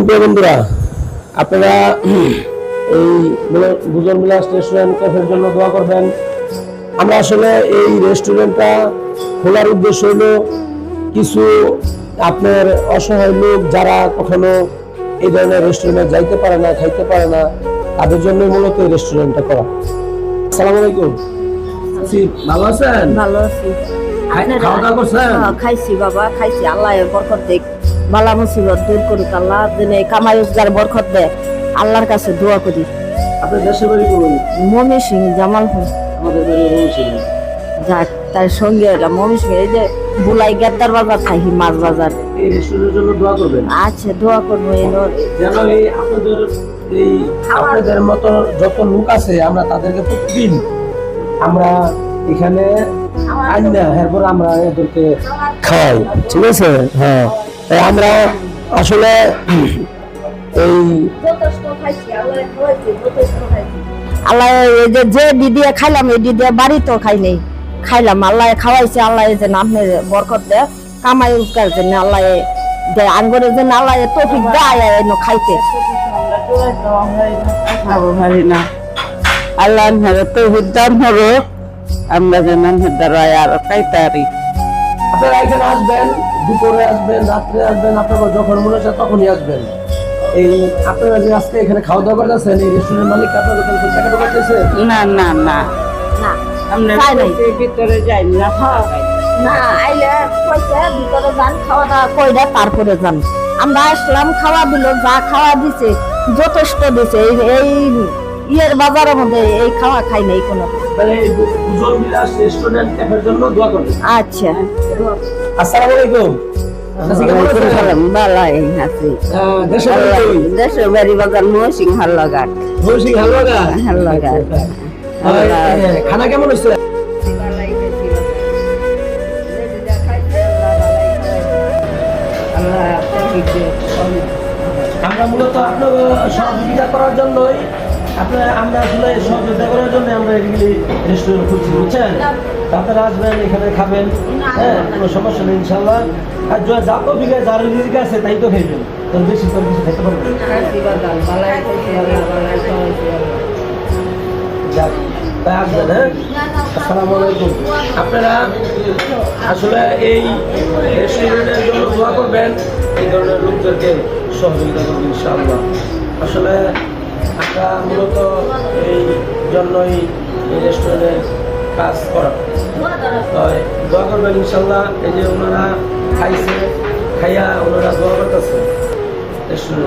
প্রিয় বন্ধুরা, আপনারা এই বুজুর্গ বিলাস রেস্টুরেন্ট ক্যাফের জন্য দোয়া করবেন। আমরা আসলে এই রেস্টুরেন্টটা খোলার উদ্দেশ্য হলো কিছু আপনার অসহায় লোক যারা কখনো এই ধরনের রেস্টুরেন্টে যাইতে পারে না, খাইতে পারে না, তাদের জন্য মূলত এই রেস্টুরেন্টটা করা। আসসালামু আলাইকুম। ভালো আছেন? ভালো আছি। খাওয়া দাওয়া করছেন? খাইছি বাবা, খাইছি। আল্লাহ বরকত দেখ, বালা মুসিবত দূর করুক আল্লাহ, যেন কামাই রোজগার বরকত দেয়। আল্লাহর কাছে দোয়া করি। আপনার দেশের বাড়ি কোন? মমি সিং, জামালপুর। আমাদের বাড়ি মমি সিং। যাক, তার সঙ্গে এলাম মমি সিং। এই যে বুলাই গেদ্দার বাজার থাকি, মাছ বাজার। এই রেস্টুরেন্টের জন্য দোয়া করবেন। আচ্ছা, দোয়া করবো। যেন আপনাদের মতো যত লোক আছে, আমরা তাদেরকে প্রতিদিন আমরা এখানে আনি না, এরপর আমরা এদেরকে খাই। ঠিক আছে? হ্যাঁ, তাই আমরা আসলে এই আল্লাহ যে দিদিয়ে খাইলাম, এই দিদিয়ে বাড়িতেও খাই নেই, খাইলাম। আল্লাহ খাওয়াইছে। আল্লাহ যে নামের বরকত দেয়, কামাই রোজগার জন্য আল্লাহ দেয়, আঙ্গুরের জন্য আল্লাহ তৌফিক দেয় খাইতে। আল্লাহ তৌফিক দান হবে, আমরা যেন দ্বারায় আর খাইতে পারি। আপনারা এখানে আসবেন, দুপুরে আসবেন, রাত্রে আসবেন, আপনারা যখন মনে হচ্ছে তখনই আসবেন। এই আপনারা যে আজকে এখানে খাওয়া দাওয়া করতেছেন, এই রেস্টুরেন্ট মালিক আপনাদের কাছে টাকা ঢোকাইতেছে? না না না, আমরা ভিতরে যাই না। না আইলে কইছে ভিতরে যান, খাওয়া দাওয়া কইরা তারপরে যান। আমরা আসলাম, খাওয়া দিল, যা খাওয়া দিছে যথেষ্ট দিছে। এই ইয়ের বাজারের মধ্যে এই খাওয়া খাই নাই কোনো। বুজুর্গ বিলাস রেস্টুরেন্ট ক্যাফের জন্য দোয়া করবেন। আচ্ছা, আসসালামু আলাইকুম। দেশের বাড়ি বাজার মহসিং হাল্লাঘাট। হাল্লাঘাট। খানা কেমন হচ্ছে? আমরা মূলত আপনার সহযোগিতা করার জন্যই আমরা আসলে সহযোগিতা করার জন্য আমরা এগুলি রেস্টুরেন্ট খুঁজছি, বুঝছেন? আপনারা আসবেন, এখানে খাবেন, হ্যাঁ, কোনো সমস্যা নেই ইনশাল্লাহ। আর যা তো বিঘা যার রিজিক আছে তাই তো খাইবেন, তো বেশি করে কিছু খাইতে পারবেন। যাক, তাই আসবেন। হ্যাঁ, আসসালামু আলাইকুম। আপনারা আসলে এই রেস্টুরেন্টের জন্য দোয়া করবেন, এই ধরনের লোকদেরকে সহযোগিতা করবেন ইনশাআল্লাহ। আসলে আমরা মূলত এই জন্যই এই রেস্টুরেন্টে কাজ করা। দোয়া করবেন ইনশাল্লাহ। এই যে ওনারা খাইছে, খাইয়া ওনারা দোয়া করতেছে রেস্টুরেন্ট